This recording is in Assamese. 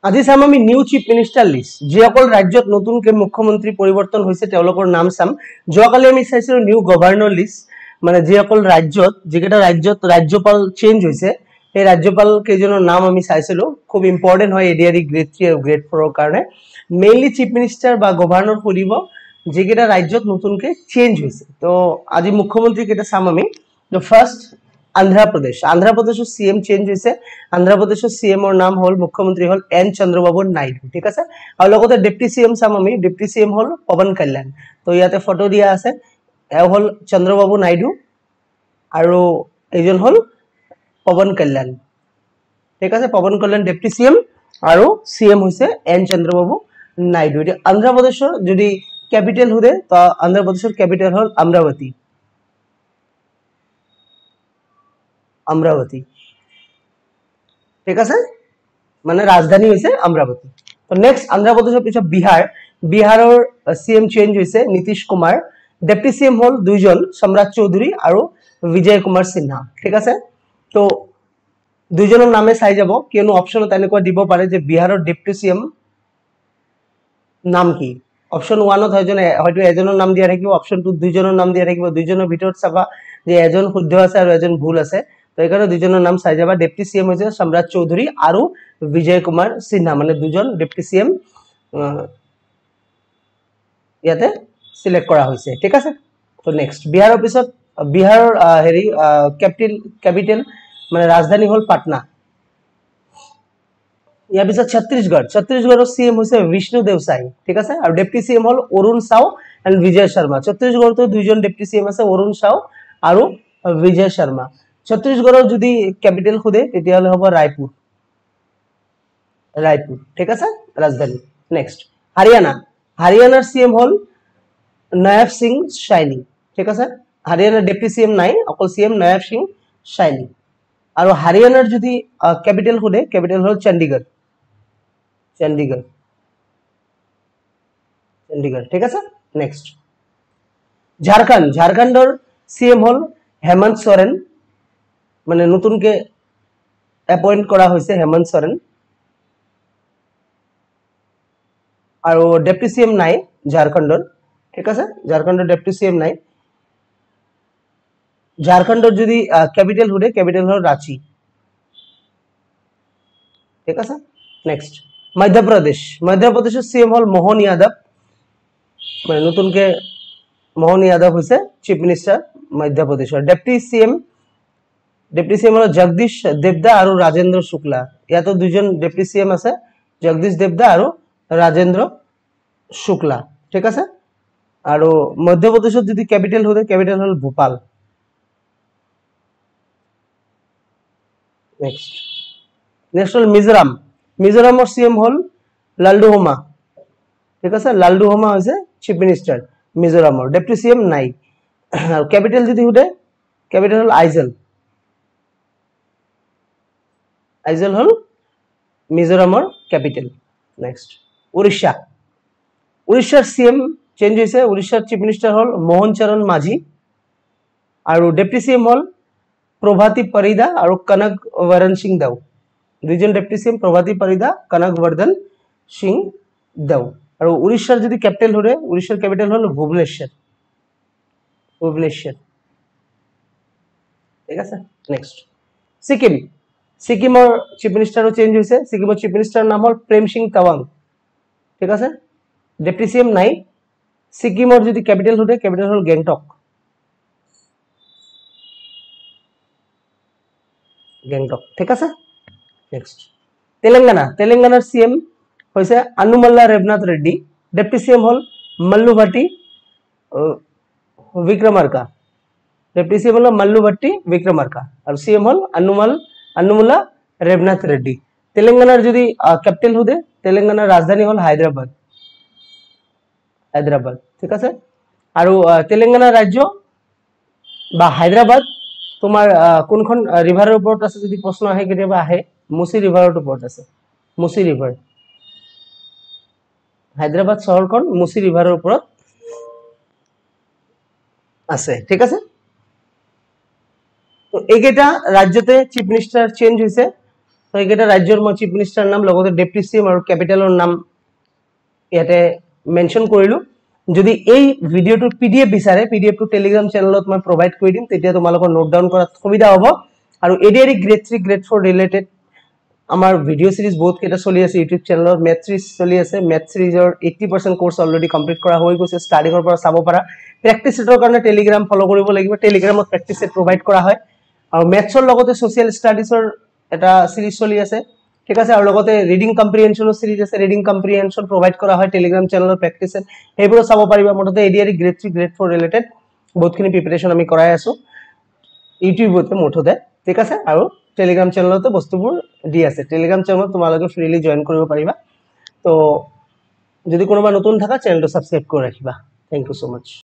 আজি চাম আমি নিউ চিফ মিনিষ্টাৰ লিষ্ট যিসকল ৰাজ্যত নতুনকৈ মুখ্যমন্ত্ৰী পৰিৱৰ্তন হৈছে তেওঁলোকৰ নাম চাম যোৱাকালি আমি চাইছিলো নিউ গভৰ্ণৰ লিষ্ট মানে যিসকল ৰাজ্যত যিকেইটা ৰাজ্যত ৰাজ্যপাল চেঞ্জ হৈছে এই ৰাজ্যপাল কেইজনৰ নাম আমি চাইছিলো খুব ইম্পৰ্টেন্ট হয় এডিআৰই গ্ৰেড 3 আৰু গ্ৰেড 4 ৰ কাৰণে মেইনলি চিফ মিনিষ্টাৰ বা গভৰ্ণৰ খুলিব যিকেইটা ৰাজ্যত নতুনকৈ চেঞ্জ হৈছে তো আজি মুখ্যমন্ত্ৰী কেইটা চাম আমি the first Andhra Pradesh CM change হৈছে आंध्र प्रदेशৰ सीएम ৰ নাম হল মুখ্যমন্ত্ৰী হল এন চন্দ্ৰবাবু নাইডু ঠিক আছে আৰু লগতে ডেপুটি सीएम চাম আমি ডেপুটি सीएम হল পৱন কল্যাণ তো ইয়াতে ফটো দিয়া আছে এ হল চন্দ্ৰবাবু নাইডু আৰু এজন হল পৱন কল্যাণ ঠিক আছে পৱন কল্যাণ ডেপুটি सीएम আৰু सीएम হৈছে এন চন্দ্ৰবাবু নাইডু এটা आंध्र प्रदेशৰ যদি ক্যাপিটাল হলে তো आंध्र प्रदेशৰ ক্যাপিটাল হল अमरावती अमरावती ठीक है माने राजधानी होइसे अमरावती तो नेक्स्ट आंध्र प्रदेशर पिछे बिहारर सीएम चेंज होइसे नीतीश कुमार डेप्टी सीएम हल दुइजन सम्राट चौधरी और विजय कुमार सिन्हा ठीक है तो दुइजনৰ नामे চাই যাব কিয়নো অপচনত এনেকুৱা দিব পাৰে যে বিহাৰৰ ডেপুটি सीएम নাম কি অপশন 1 হয়তো এজনৰ নাম দিয়া থাকিব অপশন 2 দুইজনৰ নাম দিয়া থাকিব দুইজনৰ ভিতৰত চাবা যে এজন শুদ্ধ আছে আৰু এজন ভুল আছে तो এখানে দুইজনৰ নাম চাই যাবা ডেপুটি सीएम হৈছে সম্ৰাট চৌধুৰী আৰু বিজয় কুমাৰ সিনহা মানে দুজন ডেপুটি सीएम ইয়াতে সিলেক্ট কৰা হৈছে ঠিক আছে তো নেক্সট বিহাৰৰ পিছত বিহাৰৰ হেৰি ক্যাপিটাল মানে ৰাজধানী হল পাটনা ইয়াৰ পিছত ছত্তীশগড়ৰ सीएम হৈছে বিষ্ণু দেৱসাই ঠিক আছে আৰু ডেপুটি सीएम হল অৰুণ সাউ এন্ড বিজয় শৰ্মা ছত্তীশগড়তো দুইজন ডেপুটি सीएम আছে অৰুণ সাউ আৰু विजय शर्मा छत्तीसगढ़ যদি ক্যাপিটাল খুদে তেতিয়ালে হ'ব রায়পুর ঠিক আছে রাজধানী নেক্সট হরিয়ানার सीएम হল নয়াব সিং শাইনি ঠিক আছে হরিয়ানার ডেপুটি सीएम নাই অকল सीएम নয়াব সিং শাইনি আৰু হৰিয়ানাৰ যদি ক্যাপিটাল খুদে ক্যাপিটাল হল চণ্ডীগড় ঠিক আছে নেক্সট ঝাড়খণ্ডৰ सीएम হল हेमंत सोरेन মানে নতুনকে অ্যাপয়েন্ট কৰা হয়েছে হেমন্ত সোৰেন আৰ ডেপুটি सीएम নাই ঝাড়খণ্ডৰ ঠিক আছে ঝাড়খণ্ডৰ ডেপুটি सीएम নাই ঝাড়খণ্ডৰ যদি ক্যাপিটাল হলে ক্যাপিটাল হল রাঁচি ঠিক আছে নেক্সট মধ্যপ্রদেশের सीएम হল মোহন যাদব মানে নতুনকে মোহন যাদব হইছে চিফ মিনিস্টার মধ্যপ্রদেশের ডেপুটি सीएम হল জগদীশ দেবদা আর রাজেন্দ্র শুক্লা ইয়াতো দুইজন ডেপুটি सीएम আছে জগদীশ দেবদা আর রাজেন্দ্র শুক্লা ঠিক আছে আর মধ্যপ্রদেশের যদি ক্যাপিটাল হলে ক্যাপিটাল হল ভোপাল নেক্সট হল মিজোরামর सीएम হল লালডুহোমা ঠিক আছে লালডুহোমা হইছে চিফ মিনিস্টার মিজোরামর ডেপুটি सीएम নাই আর ক্যাপিটাল যদি হলে ক্যাপিটাল হল আইজল হল মিজোরামর ক্যাপিটাল নেক্সট উড়িষ্যার सीएम চেঞ্জ হইছে উড়িষ্যার চিফ মিনিস্টার হল মোহন চরণ মাঝি আর ডেপুটি सीएम হল প্রভাতী পরিদা আর কনক বরণ সিং দেও দুইজন ডেপুটি सीएम প্রভাতী পরিদা কনক বর্ধন সিং দেও আর উড়িষ্যার যদি ক্যাপিটাল হলে উড়িষ্যার ক্যাপিটাল হল ভুবনেশ্বর ঠিক আছে নেক্সট সিকিমৰ চিফ মিনিষ্টাৰও চেঞ্জ হয়েছে সিকিমৰ চিফ মিনিষ্টাৰ নাম হল প্ৰেম সিং তাৱাং ঠিক আছে ডেপুটি सीएम নাই সিকিমৰ যদি ক্যাপিটাল হলে ক্যাপিটাল হল গ্যাংটক ঠিক আছে নেক্সট তেলেঙ্গানার सीएम হইছে আনুমল্লা রেবনাথ রেড্ডি ডেপুটি सीएम হল মল্লু ভাটি विक्रमार्का डेप्टी सीएम हल मल्लू भट्टी विक्रमार्का और सीएम हल अन्नुमुल्ला रेवनाथ रेड्डी तेलंगानार যদি ক্যাপিটাল হদে তেলেঙ্গানার রাজধানী হল হায়দ্রাবাদ ঠিক আছে আর তেলেঙ্গানা রাজ্য বা হায়দ্রাবাদ তোমার কোনখন রিভারের উপর আছে যদি প্রশ্ন আহে কেতিয়াবা আহে মুসি রিভারের উপর আছে মুসি রিভার হায়দ্রাবাদ শহরখন মুসি রিভারের উপর আছে ঠিক আছে তো এইকেইটা রাজ্যতে চিফ মিনিস্টার চেঞ্জ হয়েছে তো এইকেইটা ৰাজ্যৰ মই চিফ মিনিষ্টাৰৰ নাম লগতে ডেপুটি চিএম আৰু কেপিটেলৰ নাম ইয়াতে মেনশন কৰিলো যদি এই ভিডিওটোৰ পিডিএফ বিচাৰে পিডিএফটো টেলিগ্ৰাম চেনেলত মই প্ৰভাইড কৰি দিম তেতিয়া তোমালোকৰ নোট ডাউন কৰাত সুবিধা হ'ব আৰু এডিআৰই গ্ৰেড 3 গ্ৰেড 4 ৰিলেটেড আমাৰ ভিডিও সিৰিজ বহুত কেটা চলি আছে ইউটিউব চ্যানেলত ম্যাথ সিৰিজ চলি আছে ম্যাথ সিৰিজৰ 80% কোৰ্স অলৰেডি কমপ্লিট কৰা হৈ গৈছে স্টাডিংৰ পৰা চাব পাৰা প্ৰ্যাকটিস সেটৰ কাৰণে টেলিগ্ৰাম ফলো কৰিব লাগিব টেলিগ্ৰামত প্ৰ্যাকটিস সেট প্ৰভাইড কৰা হয় আৰু ম্যাথছৰ লগতে সোশ্যাল স্টাডিজৰ এটা সিৰিজ চলি আছে ঠিক আছে আৰু লগতে ৰিডিং কম্প্ৰিহেনশনৰ সিৰিজ আছে ৰিডিং কম্প্ৰিহেনশন প্ৰভাইড কৰা হয় টেলিগ্ৰাম চেনেলৰ প্ৰ্যাকটিস সেট হেবোৰ চাব পাৰিবা মতে এডিআৰই গ্ৰেড 3 গ্ৰেড 4 ৰিলেটেড বহুতখিনি প্ৰিপাৰেচন আমি কৰাই আছো ইউটিউবতে মুঠতে ঠিক আছে আৰু টেলিগ্ৰাম চেনেলতে বস্তুবোৰ দি আছে টেলিগ্ৰাম চেনেলত তোমালোকে ফ্ৰীলি জয়েন কৰিব পাৰিবা তো যদি কোনোবা নতুন থাকা চেনেলটো সাবস্ক্ৰাইব কৰি ৰাখিবা থ্যাংক ইউ সো মাচ